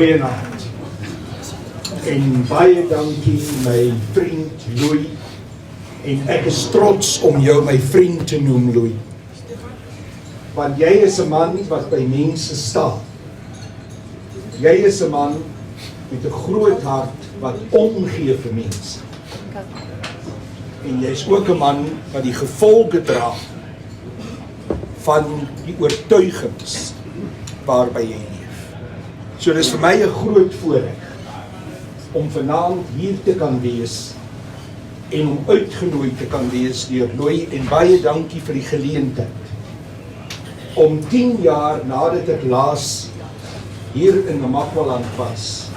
Goeienaand. En baie dankie my vriend Louis. En ek is trots om jou my vriend te noem, Louis. Want jy is 'n man wat by mense staan. Jy is 'n man met 'n groot hart wat omgee vir mense. En jy is ook 'n man wat die gevolge dra van die oortuigings waarby jy leef. So dis vir my 'n groot voorreg om vanaand hier te kan wees en om uitgenooi te kan wees deur Louis, en baie dankie vir die geleentheid om 10 jaar nadat ek laas hier in Namakwaland was,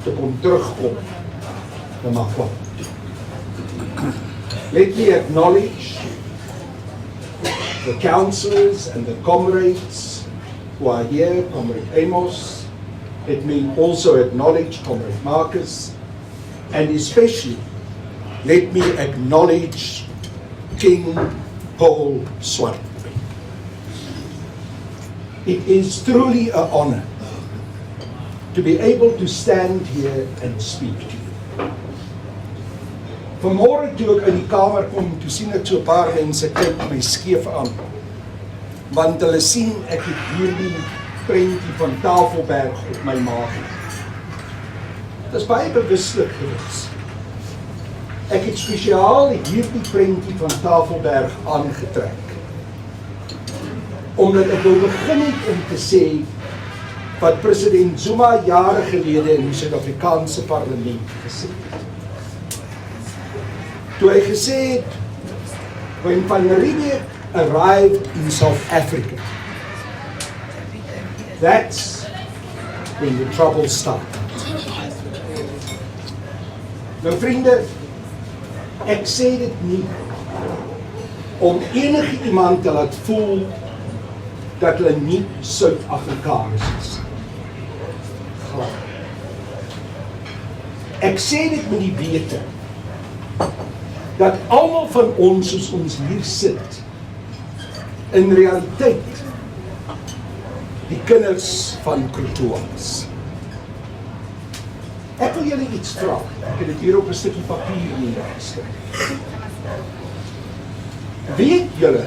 te kom terugkom na Namakwaland. Let me acknowledge the councillors and the comrades who are here, Comrade Amos. Let me also acknowledge Comrade Marcus, and especially let me acknowledge King Paul Swart. It is truly an honor to be able to stand here and speak to you. Vanmôre toe ek in die kamer kom, toe sien ek so 'n paar mense kyk my skeef aan, want hulle sien ek het hierdie prentjie van Tafelberg op my maag. Dit is baie bewuslik gewees. Ek het spesiaal hierdie prentjie van Tafelberg aangetrek, omdat ek wil begin het om te sê wat president Zuma jare gelede in die Suid-Afrikaanse parlement gesê het. Toe hy gesê het, when Van Riebeeck arrived in South Africa, that's when the trouble started. Nou vriende, ek sê dit nie om enige iemand te laat voel dat hulle nie Suid-Afrikaners is. Glad. Ek sê dit met die wete dat almal van ons, soos ons hier sit, in realiteit die kinders van Krutoa is. Ek wil julle iets vra. Ek het dit hier op 'n stukkie papier neergeskryf. Weet julle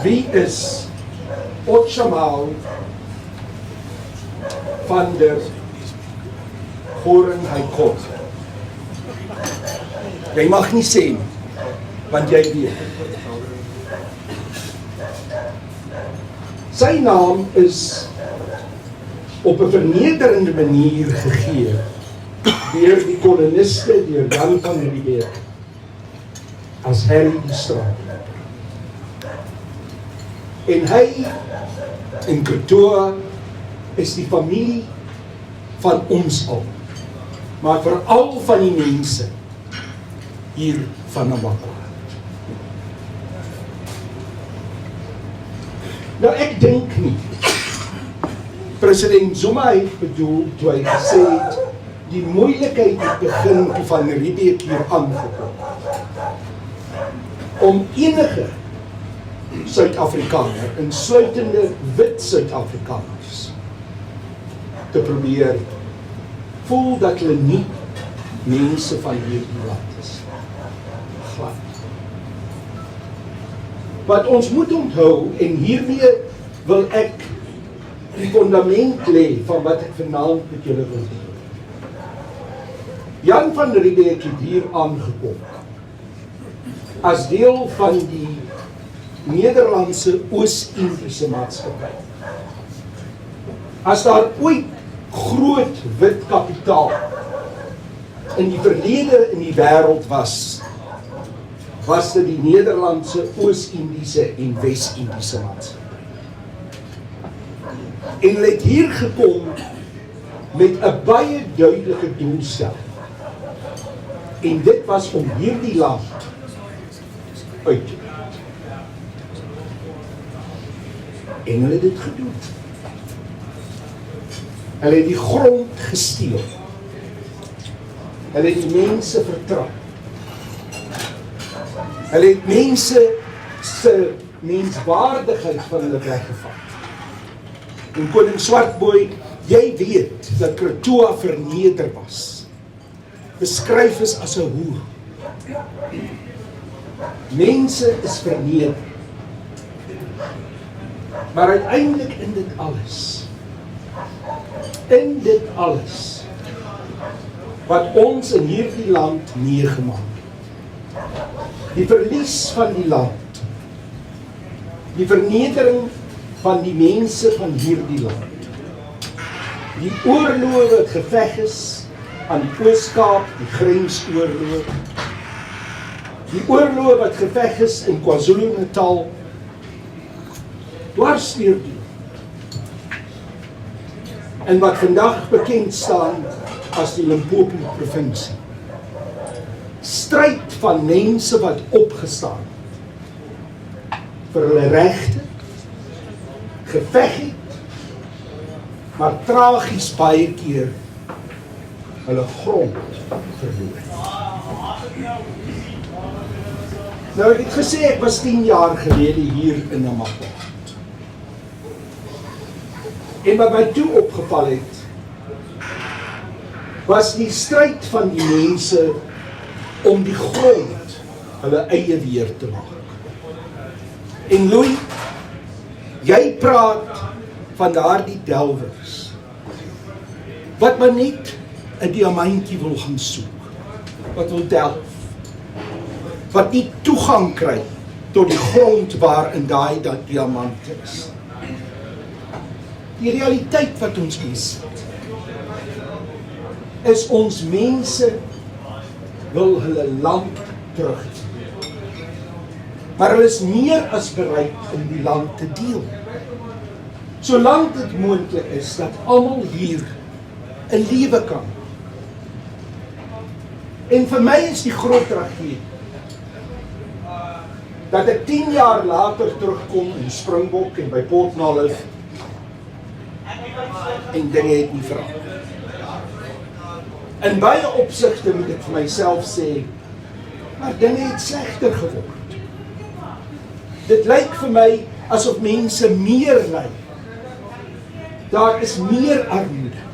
wie is Otjamal van der Gorenheikot? Jy mag nie sê nie, want jy weet. Sy naam is op 'n vernederende manier gegee deur die koloniste, deur Jan van Riebeeck, as Harry die Straat. En hy in Krutoa is die familie van ons al, maar veral van die mense hier van Namakwaland. Nou ek dink nie President Zuma het bedoel toe hy gesê het die moeilikheid het begin toe Van Riebeeck hier aangekom om enige Suid-Afrikaner, insluitende wit Suid-Afrikaners, te probeer voel dat hulle nie mense van hierdie land is. Glad. Wat ons moet onthou, en hiermee wil ek die fundament lê van wat ek vanaand met julle wil doen. Jan van Riebeeck het hier aangekom as deel van die Nederlandse Oos-Indiese maatskappy. As daar ooit groot wit kapitaal in die verlede in die wêreld was dit die Nederlandse Oos-Indiese en Wes-Indiese maatskappy. En hulle het hier gekom met 'n baie duidelike doelstelling. En dit was om hierdie land uit te breek. En hulle het dit gedoen. Hulle het die grond gesteel. Hulle het die mense vertrap. Hulle het mense se menswaardigheid van hulle weggevat. En koning Swartboy Jy weet dat Pretoria verneder was. Beskryf is as 'n hoer. Mense is verneder. Maar uiteindelik in dit alles, wat ons in hierdie land meegemaak het, die verlies van die land, die vernedering van die mense van hierdie land, die oorloë wat geveg is aan die Oos-Kaap, die grensoorloë, die oorloë wat geveg is in KwaZulu-Natal, dwars deur die en wat vandag bekend staan as die Limpopo provinsie. Stryd van mense wat opgestaan het vir hulle regte, geveg het, maar tragies baie keer hulle grond verloor. Nou ek het gesê ek was 10 jaar gelede hier in Namakwaland. En wat my toe opgeval het, was die stryd van die mense om die grond hulle eie weer te maak. En Louis, jy praat van daardie delwers, wat maar net 'n diamantjie wil gaan soek, wat wil delf, wat nie toegang kry tot die grond waarin daai diamant is. Die realiteit wat ons besit, is ons mense wil hulle land terug. Maar hulle is meer as bereid om die land te deel. Solank dit moontlik is dat almal hier 'n lewe kan. En vir my is die groot tragedie dat ek 10 jaar later terugkom in Springbok en by Port Nolloth en dinge het nie verander. In baie opsigte moet ek vir myself sê, maar dinge het slegter geword. Dit lyk vir my asof mense meer ly. Daar is meer armoede.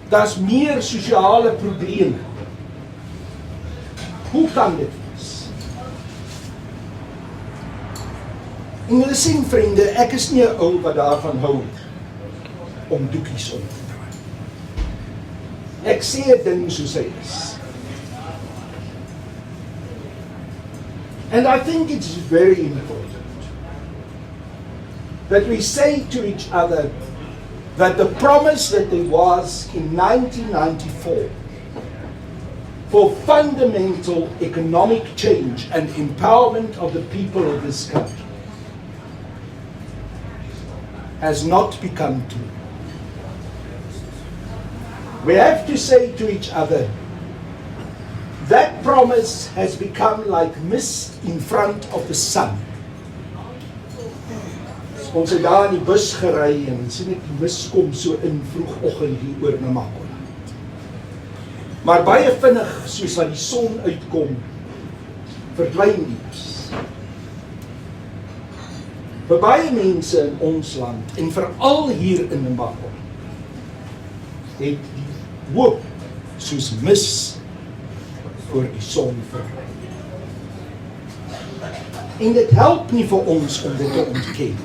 Daar's meer sosiale probleme. Hoe kan dit wees? En julle sien vriende, ek is nie 'n ou wat daarvan hou om doekies om te draai. Ek sê 'n ding soos hy is. And I think it's very important that we say to each other that the promise that there was in 1994 for fundamental economic change and empowerment of the people of this country has not become true. We have to say to each other, that promise has become like mist in front of the sun. Ons het daar in die bus gery en sien ek die mis kom so in vroegoggend hier oor Namakwaland. Maar baie vinnig, soos wat die son uitkom, verdwyn die mis. Vir baie mense in ons land, en veral hier in Namakwaland, het die hoop soos mis voor die son verdwyn. En dit help nie vir ons om dit te ontken.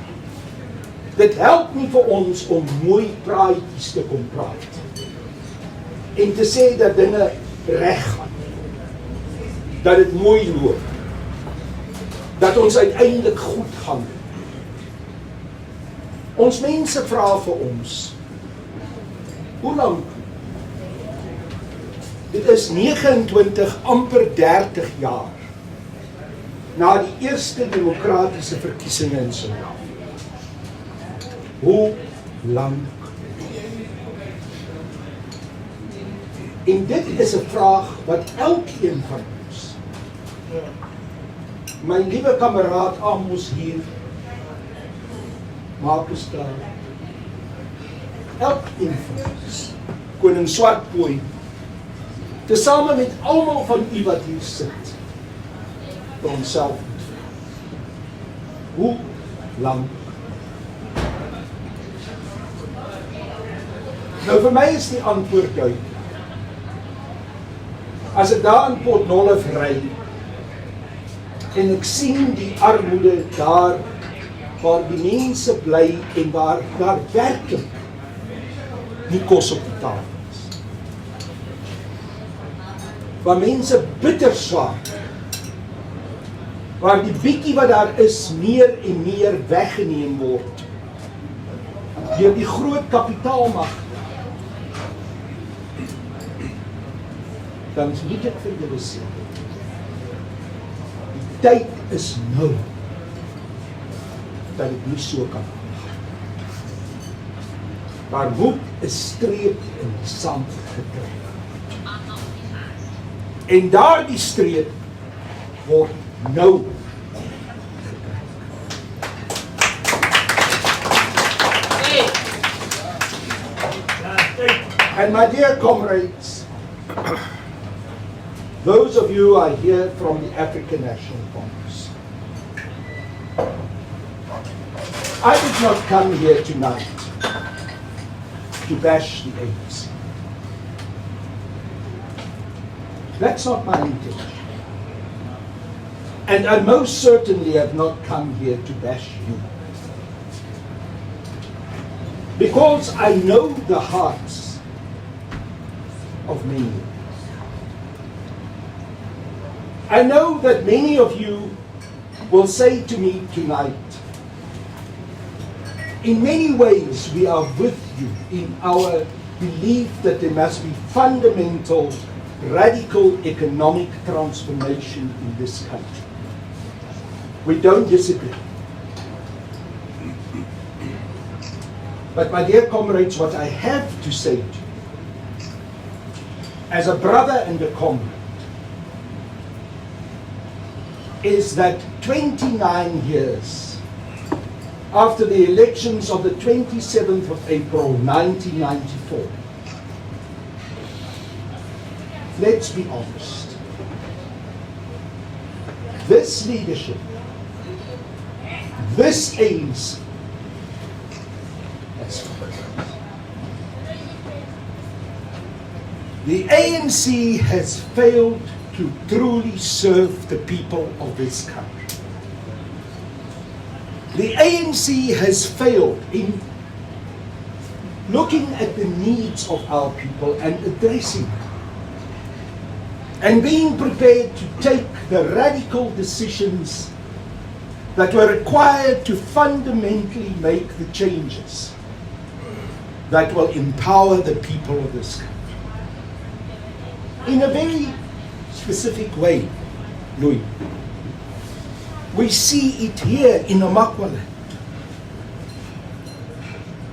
Dit help nie vir ons om mooi praatjies te kom praat. En te sê dat dinge reg gaan. Dat dit mooi loop. Dat ons uiteindelik goed gaan. Ons mense vra vir ons, hoe lank? Dit is 29, amper 30 jaar na die eerste demokratiese verkiesings in Suid-Afrika. Hoe lank? En dit is 'n vraag wat elkeen van ons, my liewe kameraad Amos hier, Marcus daar, elkeen van ons, koning Swartboy, tesame met almal van u wat hier sit, vir onsself moet vra. Hoe lank? Nou vir my is die antwoord duidelik. As ek daar in Port Nolloth ry en ek sien die armoede daar waar die mense bly en waar daar werklik nie kos op die tafel is. Waar mense bitter swaar, waar die bietjie wat daar is meer en meer weggeneem word deur die groot kapitaalmagte, dan moet ek vir julle sê, die tyd is nou dat ek nie so kan aangaan. Maar moet 'n streep in die sand getrek. En daardie streep word nou and my dear comrades, those of you who are here from the African National Congress, I did not come here tonight to bash the ANC. That's not my intention. And I most certainly have not come here to bash you. Because I know the hearts of many of you. I know that many of you will say to me tonight, in many ways we are with you in our belief that there must be fundamental, radical economic transformation in this country. We don't disagree. But my dear comrades, what I have to say to you, as a brother and a comrade, is that 29 years after the elections of the 27th of April 1994, let's be honest, this leadership, this ANC, the ANC has failed to truly serve the people of this country. The ANC has failed in looking at the needs of our people and addressing them, and being prepared to take the radical decisions that were required to fundamentally make the changes that will empower the people of this country. In a very specific way, Louis. We see it here in Namakwaland.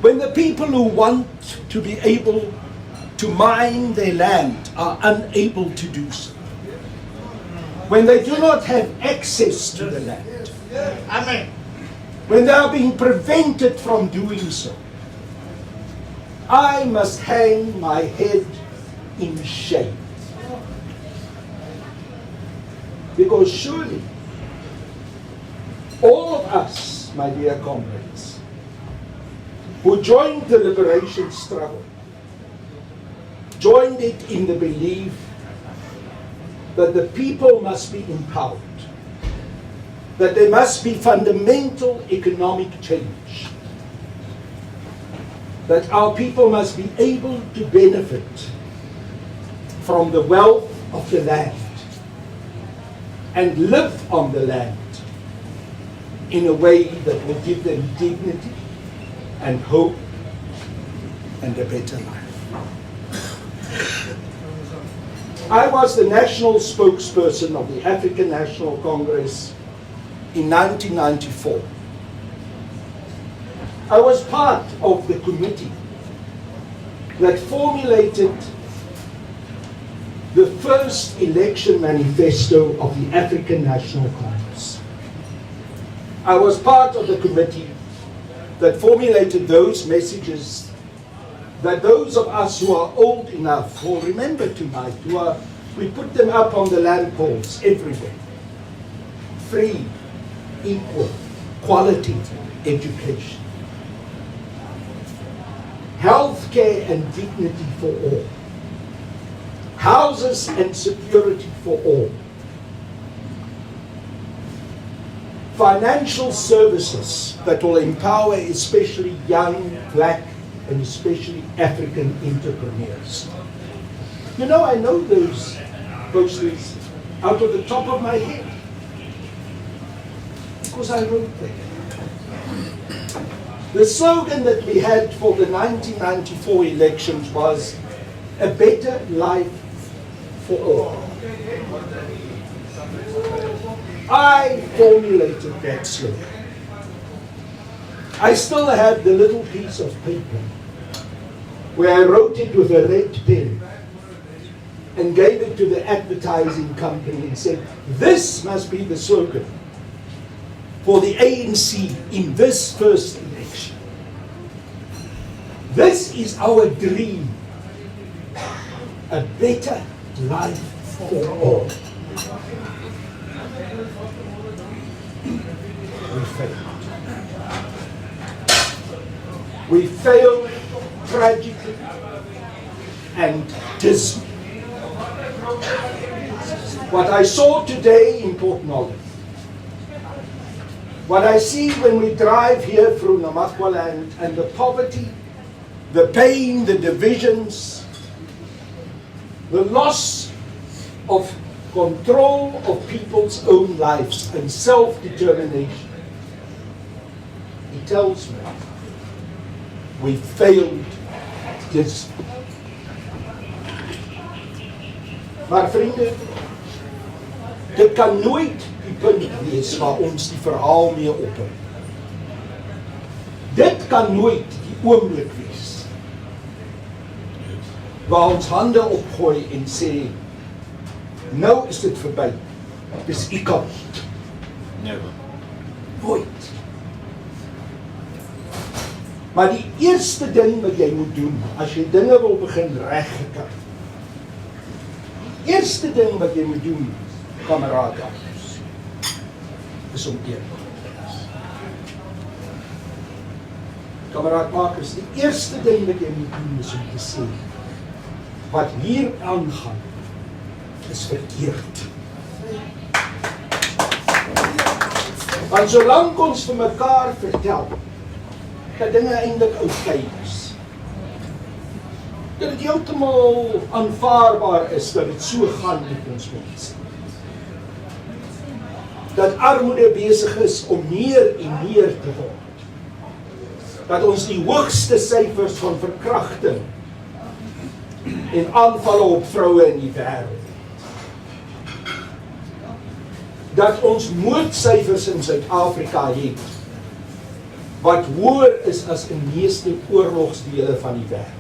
When the people who want to be able to mine their land are unable to do so. When they do not have access to the land. Amen. When they are being prevented from doing so. I must hang my head in shame. Because surely, all of us, my dear comrades, who joined the liberation struggle, joined it in the belief that the people must be empowered, that there must be fundamental economic change, that our people must be able to benefit from the wealth of the land and live on the land in a way that will give them dignity and hope and a better life. I was the national spokesperson of the African National Congress in 1994. I was part of the committee that formulated the first election manifesto of the African National Congress. I was part of the committee that formulated those messages that those of us who are old enough will remember tonight, we put them up on the lampposts every day. Free, equal, quality education. Health healthcare and dignity for all, houses and security for all, financial services that will empower especially young, black, and especially African entrepreneurs. You know, I know those posters out of the top of my head because I wrote them. The slogan that we had for the 1994 elections was a better life for all. I formulated that slogan. I still have the little piece of paper where I wrote it with a red pen and gave it to the advertising company and said, this must be the slogan for the ANC in this first election. This is our dream. A better life for all. We failed. We failed tragically and dismally. What I saw today in Port Nolloth, what I see when we drive here through Namakwaland, and the poverty, the pain, the divisions, the loss of control of people's own lives and self-determination, it tells me we failed this. Maar vriende, dit kan nooit die punt wees waar ons die verhaal mee ophou. Dit kan nooit die oomblik wees waar ons hande opgooi en sê, nou is dit verby, dis u kant. Never. Nooit. Maar die eerste ding wat jy moet doen, as jy dinge wil begin reggekry, eerste ding wat jy moet doen, kamerade, is om eerlik te wees. Kameraadmakers, die eerste ding wat jy moet doen is om te sê, wat hier aangaan, is verkeerd. Want solank ons vir mekaar vertel, dat dinge eintlik oukei is, dat het heeltemal aanvaarbaar is dat het so gaan met ons mense. Dat armoede besig is om meer en meer te word. Dat ons die hoogste syfers van verkrachting en aanvalle op vroue in die wêreld het. Dat ons moordsyfers in Suid-Afrika het, wat hoër is as in meeste oorlogsdele van die wêreld.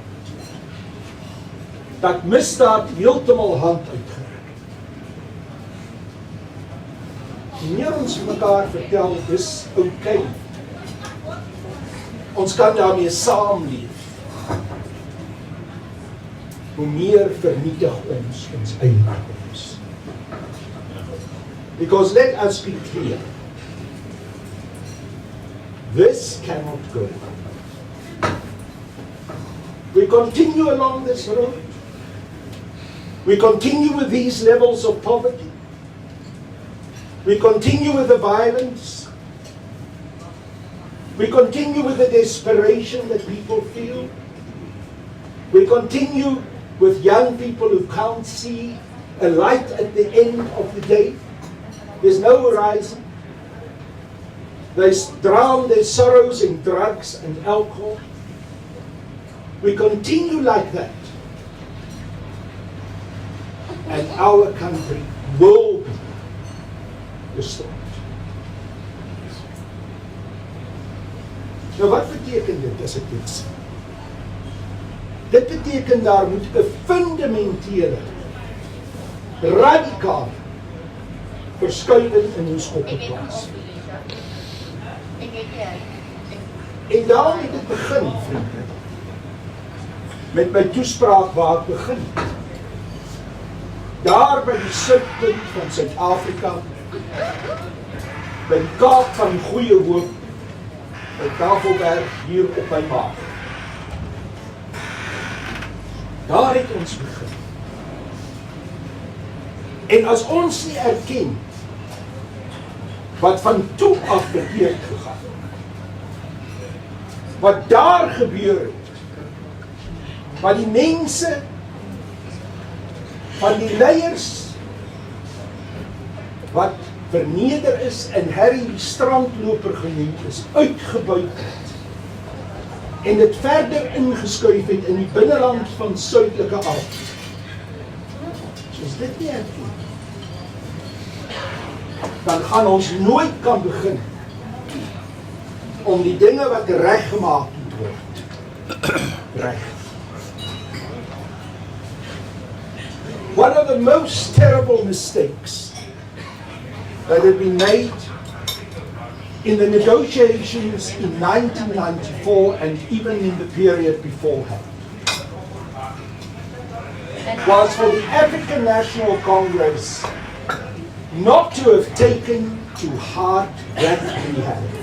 Dat misdaad heeltemal hand uitgeruk. Hoe meer ons mekaar vertel, dis oukei. Ons kan daarmee saamleef. Hoe meer vernietig ons eiendoms. Because let us be clear. This cannot go. We continue along this road. We continue with these levels of poverty. We continue with the violence. We continue with the desperation that people feel. We continue with young people who can't see a light at the end of the day. There's no horizon. They drown their sorrows in drugs and alcohol. We continue like that. And our country will be destroyed. Nou wat beteken dit as ek dit sê? Dit beteken daar moet 'n fundamentele, radikale verskuiwing in ons koppe plaas. En daarom het dit begin, vriende, met my toespraak waar ek begin. Daar by die suidpunt van Suid-Afrika, by die Kaap van die Goeie Hoop, by Tafelberg hier op my maag. Daar het ons begin. En as ons nie erken wat van toe af verkeerd gegaan, wat daar gebeur het, wat die mense, van die leiers, wat verneder is en Harry die strandloper genoem is, uitgebuit het, en dit verder ingeskuif het in die binneland van Suidelike Afrika. Soos dit nie erken, dan gaan ons nooit kan begin om die dinge wat reggemaak moet word, reg. One of the most terrible mistakes that had been made in the negotiations in 1994 and even in the period beforehand was for the African National Congress not to have taken to heart that reality.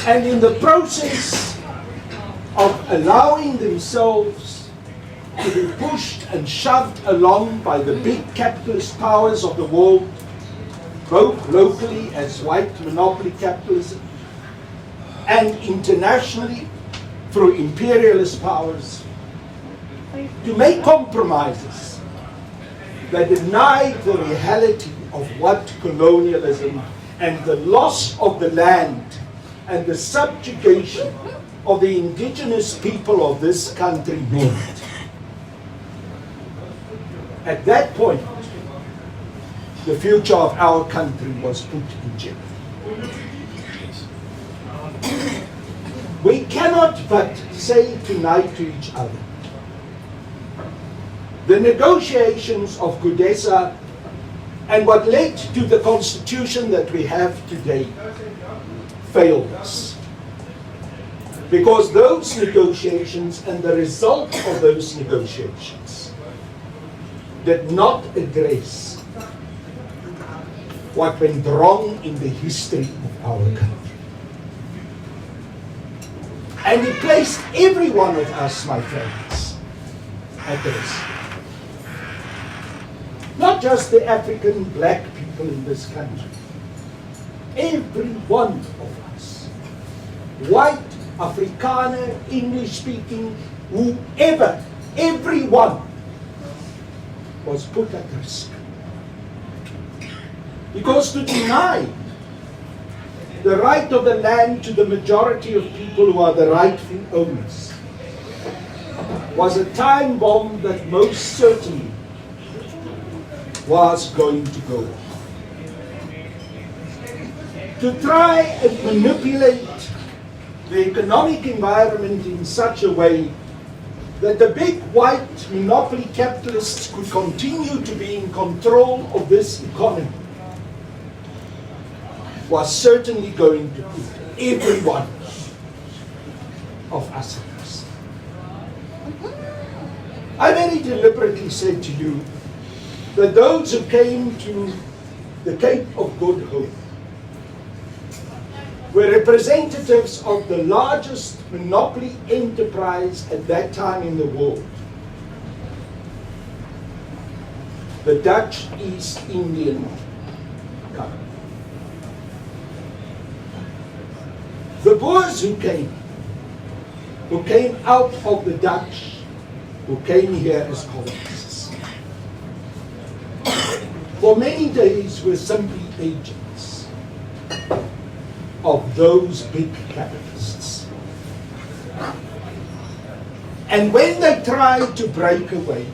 And in the process of allowing themselves to be pushed and shoved along by the big capitalist powers of the world, both locally as white monopoly capitalism and internationally through imperialist powers, to make compromises that denied the reality of what colonialism and the loss of the land and the subjugation of the indigenous people of this country meant. At that point, the future of our country was put in jeopardy. We cannot but say tonight to each other, the negotiations of Kudesa and what led to the constitution that we have today failed us. Because those negotiations and the result of those negotiations did not address what went wrong in the history of our country. And it placed every one of us, my friends, at risk. Not just the African black people in this country. Every one of us. White, Afrikaner, English-speaking, whoever, everyone was put at risk. Because to deny the right of the land to the majority of people who are the rightful owners was a time bomb that most certainly was going to go off. To try and manipulate the economic environment in such a way that the big white monopoly capitalists could continue to be in control of this economy was certainly going to put every one of us at risk. I very deliberately said to you that those who came to the Cape of Good Hope were representatives of the largest monopoly enterprise at that time in the world, the Dutch East Indian Company. The Boers who came out of the Dutch, who came here as colonists, for many days were simply agents of those big capitalists. And when they tried to break away,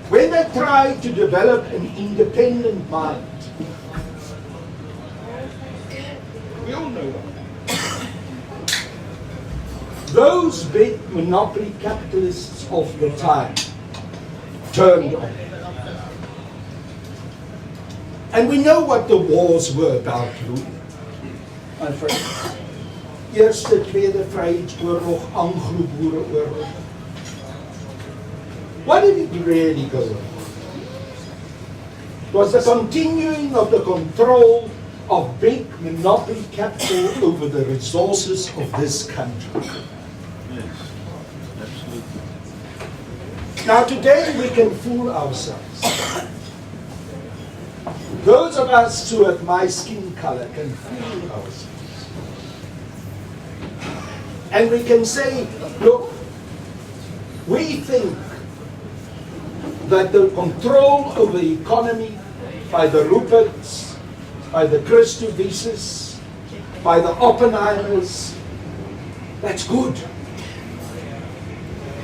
when they tried to develop an independent mind, we all know that. Those big monopoly capitalists of the time turned on. And we know what the wars were about, my friends. Eerste, Tweede Vryheidsoorlog, Anglo-Boereoorlog. What did it really go on? It was the continuing of the control of big monopoly capital over the resources of this country. Now today we can fool ourselves. Those of us who have my skin color can fool ourselves. And we can say, look, we think that the control over the economy by the Ruperts, by the Christovises, by the Oppenheimers, that's good.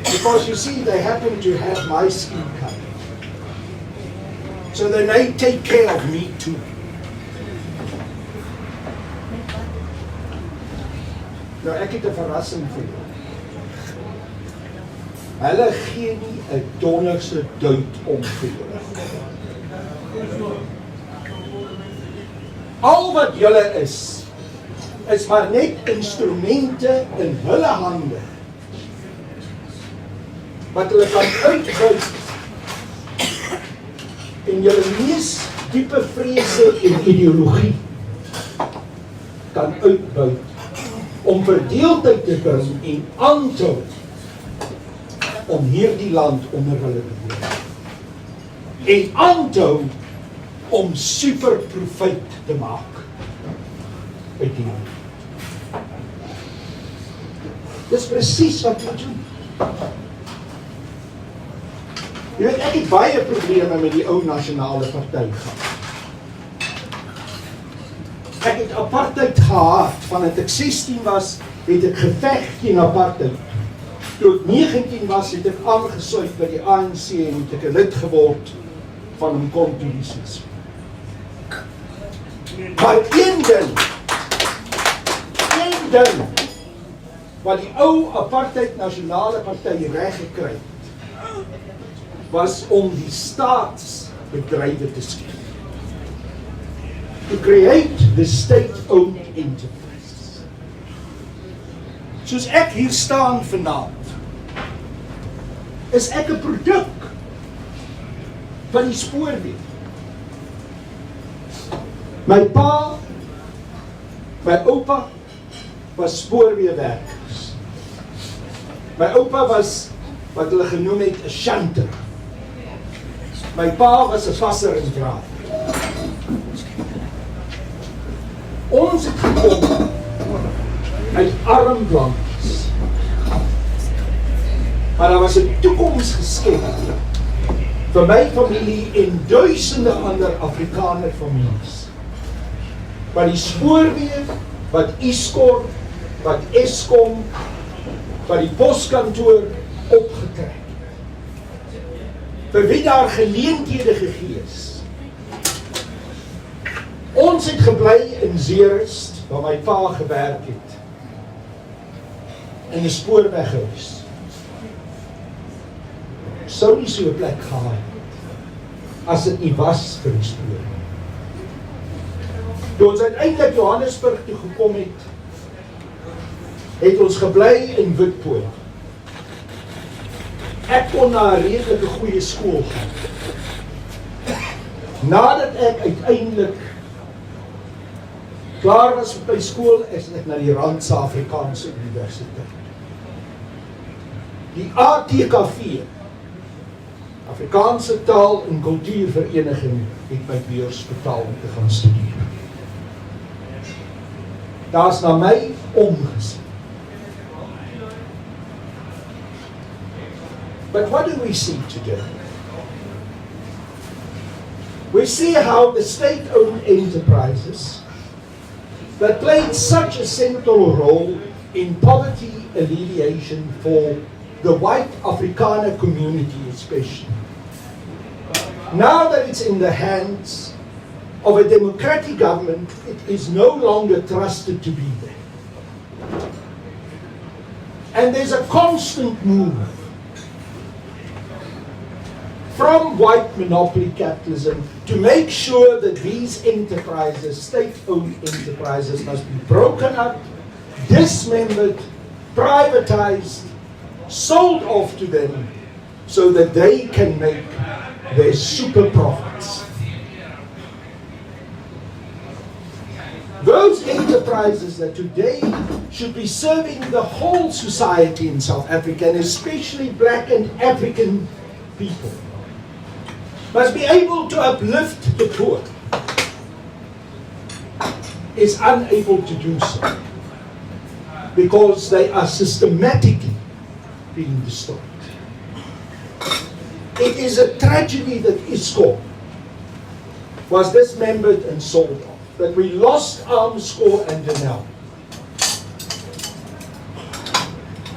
Because you see, they happen to have my skin color. So then they take care of me too. Nou, ek het 'n verrassing vir jou. Hulle gee nie 'n donderse duit om vir jou. Al wat julle is maar net instrumente in hulle hande wat hulle kan uitbuit en julle mees diepe vrese en ideologie kan uitbuit om verdeeldheid te bring en aan te hou om hierdie land onder hulle beheer en aan te hou om super profijt te maak uit die land. Dis presies wat ons doen. Jy weet, ek het baie probleme met die ou nasionale party gehad. Ek het apartheid gehaat, vandat ek 16 was, het ek geveg teen apartheid. Toe ek 19 was, het ek aangesluit by die ANC en het ek 'n lid geword van Umkhonto wees. Maar een ding, wat die ou apartheid nasionale party reg gekry het, was om die staatsbedrywe te skep. To create the state-owned enterprises. Soos ek hier staan vanaand, is ek 'n produk van die spoorweë. My pa, my oupa was spoorweewerkers. My oupa was wat hulle genoem het 'n shanter. My pa was 'n vasser en draaier. Ons het gekom uit arm lands. Maar daar was 'n toekoms geskep vir my familie en duisende ander Afrikaner families. Wat die spoorweë, wat Iskor, wat Eskom, wat die poskantoor opgetrek. Vir wie daar geleenthede gegee is. Ons het gebly in Zeerust, waar my pa gewerk het. In 'n spoorweghuis. Sou nie so 'n plek gehad het, as dit nie was vir die spoor. Toe ons uiteindelik Johannesburg toe gekom het ons gebly in Witpoort. Ek kon na 'n redelike goeie skool gaan. Nadat ek uiteindelik klaar was met my skool, is ek na die Randse Afrikaanse Universiteit. Die ATKV, Afrikaanse Taal en Kultuurvereniging, het my beurs betaal om te gaan studeer. Daar is na my omgesien. But what do we see today? We see how the state-owned enterprises that played such a central role in poverty alleviation for the white Afrikaner community especially. Now that it's in the hands of a democratic government, it is no longer trusted to be there. And there's a constant move from white monopoly capitalism to make sure that these enterprises, state-owned enterprises, must be broken up, dismembered, privatized, sold off to them so that they can make their super profits. Those enterprises that today should be serving the whole society in South Africa, and especially black and African people, must be able to uplift the poor, is unable to do so because they are systematically being destroyed. It is a tragedy that ISCOM was dismembered and sold off, that we lost Armscor and Denel.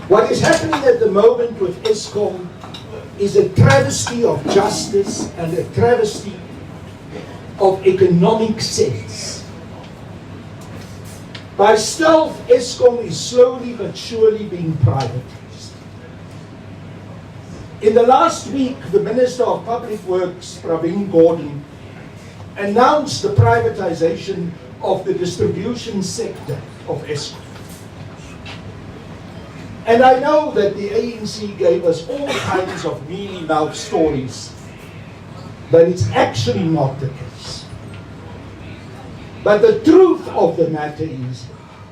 What is happening at the moment with ISCOM is a travesty of justice and a travesty of economic sense. By stealth, ISCOM is slowly but surely being privatized. In the last week, the Minister of Public Works, Pravin Gordhan, announced the privatization of the distribution sector of ISCOM. And I know that the ANC gave us all kinds of mealy-mouthed stories, but it's actually not the case. But the truth of the matter is,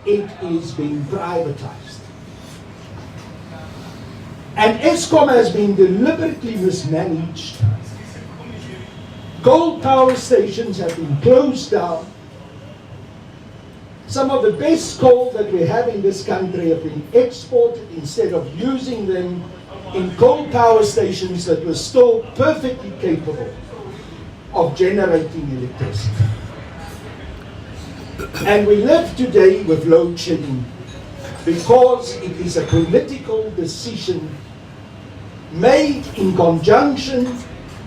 it is being privatized. And ESCOM has been deliberately mismanaged. Coal power stations have been closed down. Some of the best coal that we have in this country have been exported instead of using them in coal power stations that were still perfectly capable of generating electricity. And we live today with load shedding because it is a political decision made in conjunction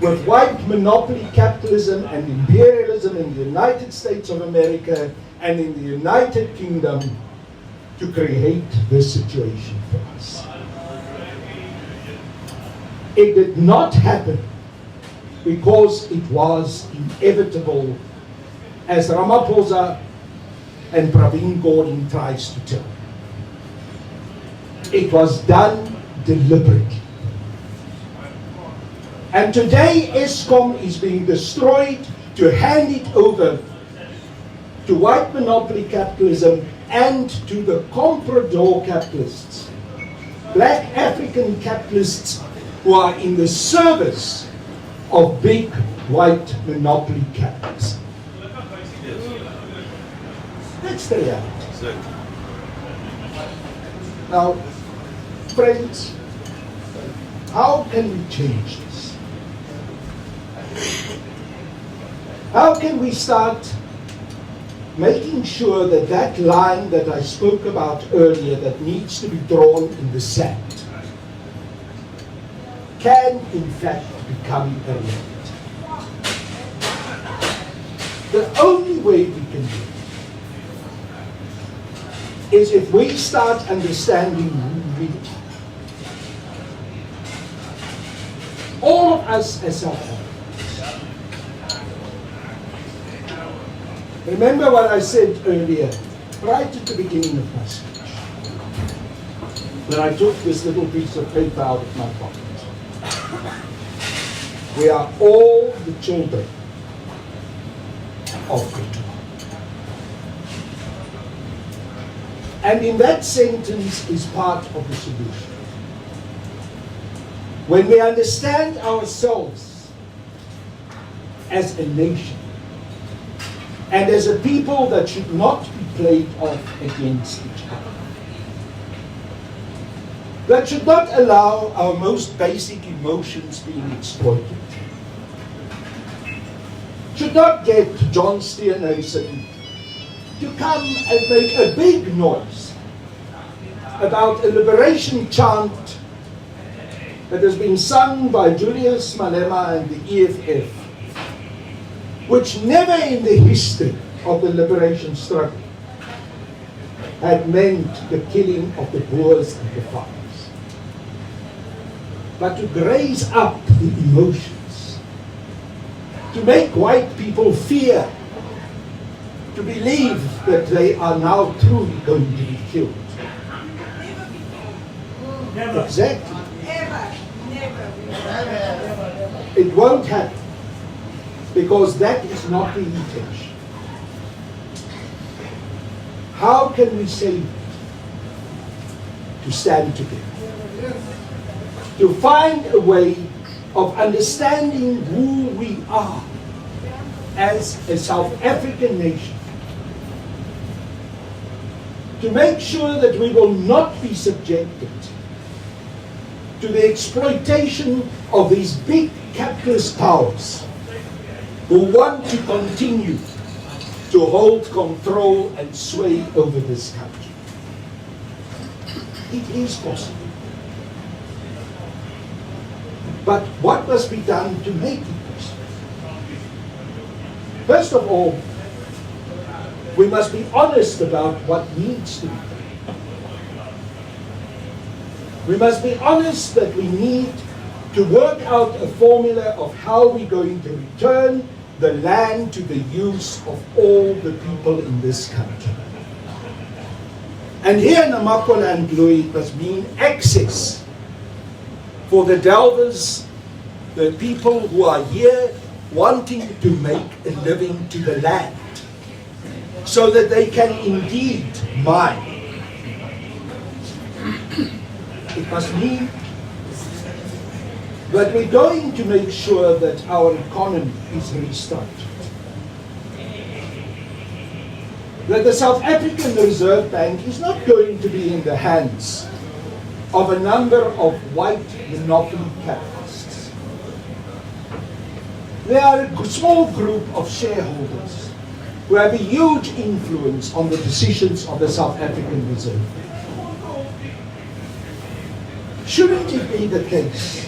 with white monopoly capitalism and imperialism in the United States of America and in the United Kingdom to create this situation for us. It did not happen because it was inevitable, as Ramaphosa and Pravin Gordhan tries to tell. It was done deliberately. And today ESCOM is being destroyed to hand it over to white monopoly capitalism and to the comprador capitalists, black African capitalists who are in the service of big white monopoly capitalism. That's the reality. Now, friends, how can we change this? How can we start making sure that that line that I spoke about earlier that needs to be drawn in the sand can in fact become a reality? The only way we can do it is if we start understanding who we are. All of us as South Africans. Remember what I said earlier, right at the beginning of my speech, when I took this little piece of paper out of my pocket. We are all the children of God. And in that sentence is part of the solution. When we understand ourselves as a nation, and as a people that should not be played off against each other, that should not allow our most basic emotions being exploited, should not get John Steenhuisen to come and make a big noise about a liberation chant that has been sung by Julius Malema and the EFF, which never in the history of the liberation struggle had meant the killing of the Boers and the farmers. But to raise up the emotions, to make white people fear, to believe that they are now truly going to be killed. Never. Exactly. Never. It won't happen, because that is not the intention. How can we save it? To stand together. To find a way of understanding who we are as a South African nation, to make sure that we will not be subjected to the exploitation of these big capitalist powers who want to continue to hold control and sway over this country. It is possible. But what must be done to make it possible? First of all, we must be honest about what needs to be done. We must be honest that we need to work out a formula of how we're going to return the land to the use of all the people in this country. And here in Namakwaland, Louis, it must mean access for the delvers, the people who are here wanting to make a living to the land, so that they can indeed mine. It must mean that we're going to make sure that our economy is restarted. That the South African Reserve Bank is not going to be in the hands of a number of white monopoly capitalists. They are a small group of shareholders who have a huge influence on the decisions of the South African Reserve Bank. Shouldn't it be the case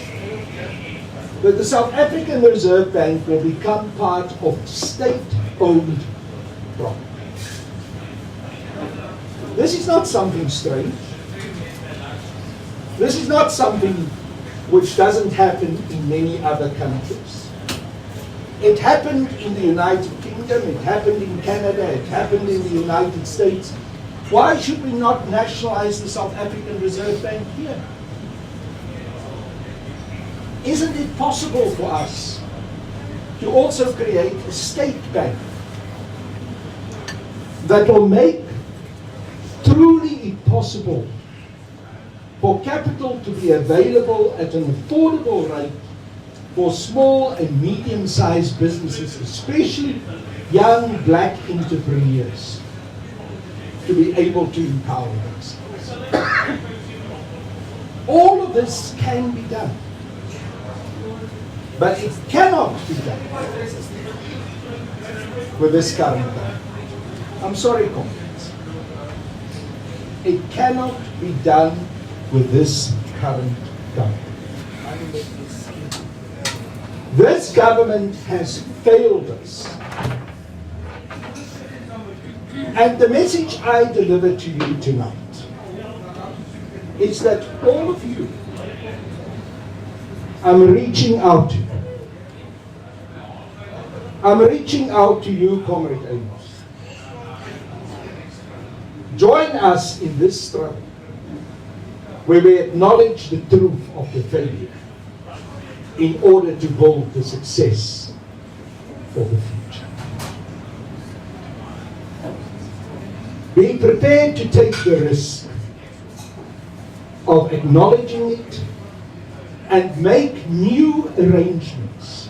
that the South African Reserve Bank will become part of state-owned property? This is not something strange. This is not something which doesn't happen in many other countries. It happened in the United Kingdom, it happened in Canada, it happened in the United States. Why should we not nationalize the South African Reserve Bank here? Isn't it possible for us to also create a state bank that will make truly possible for capital to be available at an affordable rate for small and medium-sized businesses, especially young black entrepreneurs, to be able to empower themselves? All of this can be done. But it cannot be done with this current government. I'm sorry, comrades. It cannot be done with this current government. This government has failed us. And the message I deliver to you tonight is that all of you, I'm reaching out to you. I'm reaching out to you, Comrade Amos. Join us in this struggle where we acknowledge the truth of the failure in order to build the success for the future. Be prepared to take the risk of acknowledging it and make new arrangements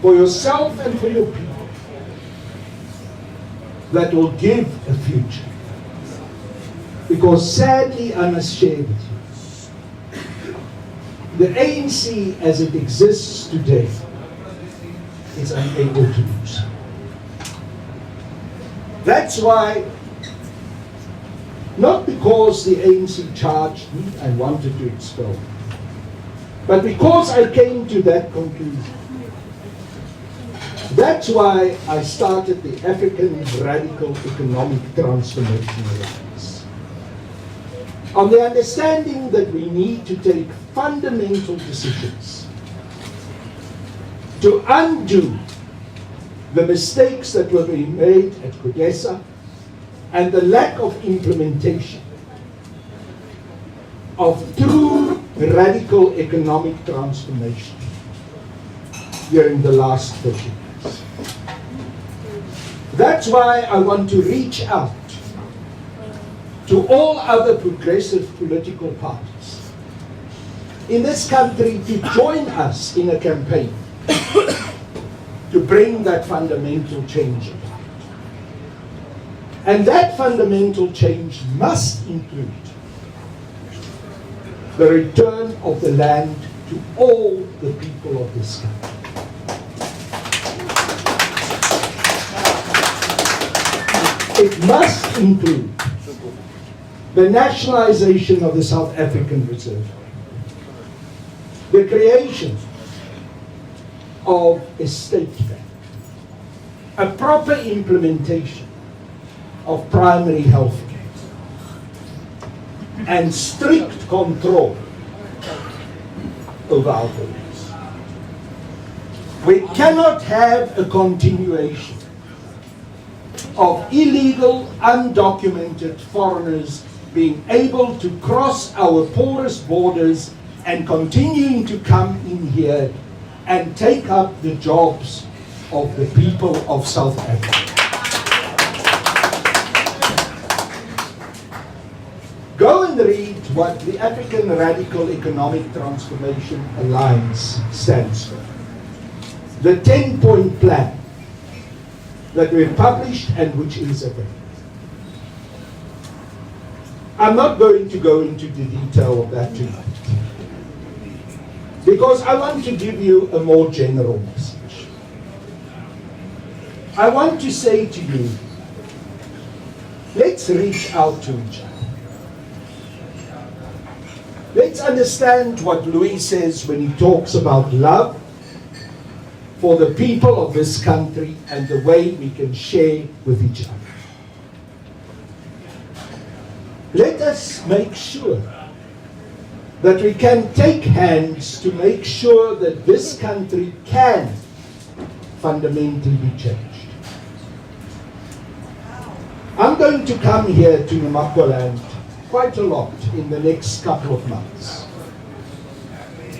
for yourself and for your people that will give a future. Because sadly, I must share with you, the ANC as it exists today is unable to do so. That's why, not because the ANC charged me and wanted to expel me, but because I came to that conclusion. That's why I started the African Radical Economic Transformation Alliance, on the understanding that we need to take fundamental decisions to undo the mistakes that were being made at CODESA and the lack of implementation of true radical economic transformation during the last 30 years. That's why I want to reach out to all other progressive political parties in this country to join us in a campaign to bring that fundamental change about. And that fundamental change must include the return of the land to all the people of this country. It must include the nationalization of the South African Reserve, the creation of a state bank, a proper implementation of primary health care, and strict control over our borders. We cannot have a continuation of illegal, undocumented foreigners being able to cross our porous borders and continuing to come in here and take up the jobs of the people of South Africa. Go and read what the African Radical Economic Transformation Alliance stands for. The 10-point plan that we've published and which is available. I'm not going to go into the detail of that tonight, because I want to give you a more general message. I want to say to you, let's reach out to each other. Let's understand what Louis says when he talks about love for the people of this country and the way we can share with each other. Let us make sure that we can take hands to make sure that this country can fundamentally be changed. I'm going to come here to Namakwaland quite a lot in the next couple of months.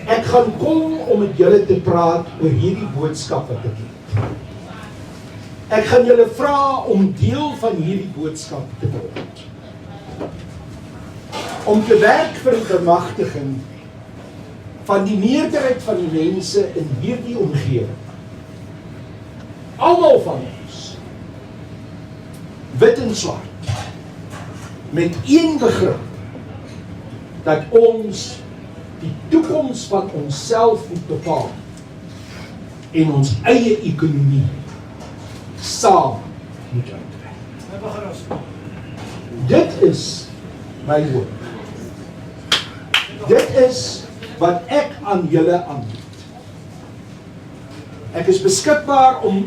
Ek gaan kom om met julle te praat oor hierdie boodskap wat ek het. Ek gaan julle vra om deel van hierdie boodskap te word. Om te werk vir die bemagtiging van die meerderheid van die mense in hierdie omgewing. Almal van ons, wit en swart, met een begrip, dat ons die toekoms van onsself moet bepaal en ons eie ekonomie saam moet uitwerk. Dit is my woord. Dit is wat ek aan julle aanbied. Ek is beskikbaar om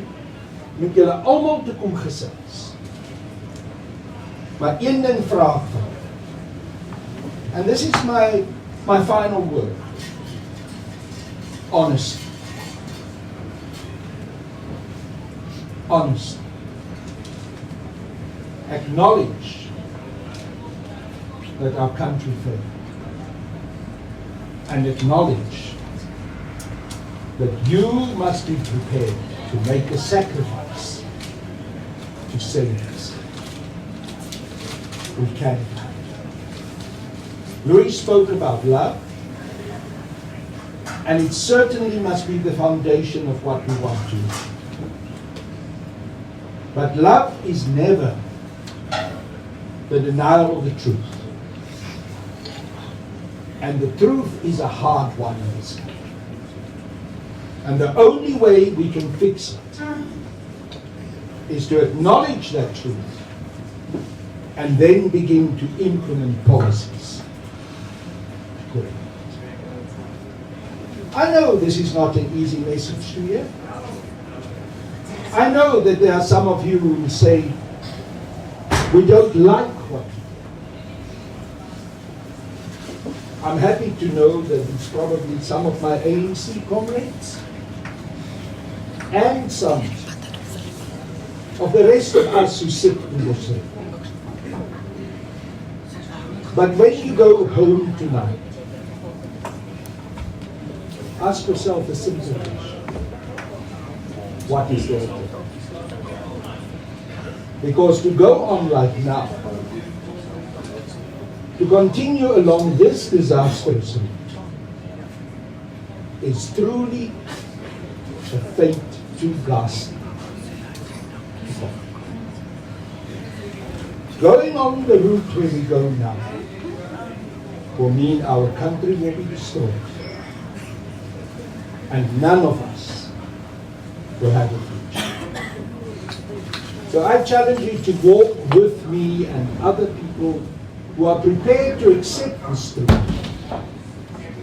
met julle almal te kom gesels. Maar een ding vra ek van julle. And this is my final word. Honesty. Honesty. Acknowledge that our country failed. And acknowledge that you must be prepared to make a sacrifice to save us. We can. Louis spoke about love, and it certainly must be the foundation of what we want to do. But love is never the denial of the truth. And the truth is a hard one in this country. And the only way we can fix it is to acknowledge that truth and then begin to implement policies. I know this is not an easy message to hear. I know that there are some of you who will say, we don't like what you do. I'm happy to know that it's probably some of my ANC comrades and some of the rest of us who sit in this room. But when you go home tonight, ask yourself a simple question. What is there to do? Because to go on like now, to continue along this disastrous route, is truly a fate too ghastly. Going on the route where we go now will mean our country will be destroyed, and none of us will have a future. So I challenge you to walk with me and other people who are prepared to accept this truth,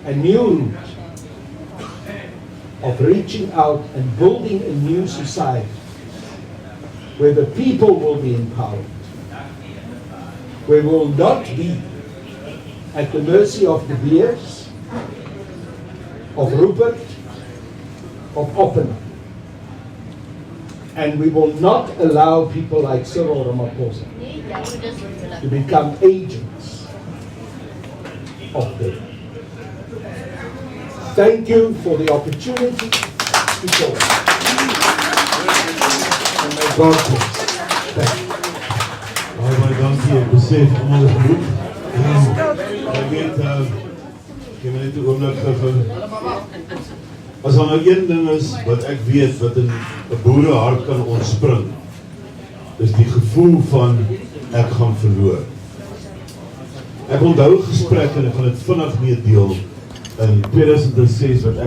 a new route of reaching out and building a new society where the people will be empowered, where we will not be at the mercy of De Beers, of Rupert, of Oppenheimer. And we will not allow people like Cyril Ramaphosa to become agents of them. Thank you for the opportunity to talk. And may God bless. Thank you. Baie dankie, ek besef almal is geroep. Ek weet, ek het net 'n oomblik gehou. As daar nou een ding is wat ek weet wat in 'n boerehart kan ontspring, is die gevoel van ek gaan verloor. Ek onthou 'n gesprek en ek gaan dit vinnig meedeel in 2006 wat ek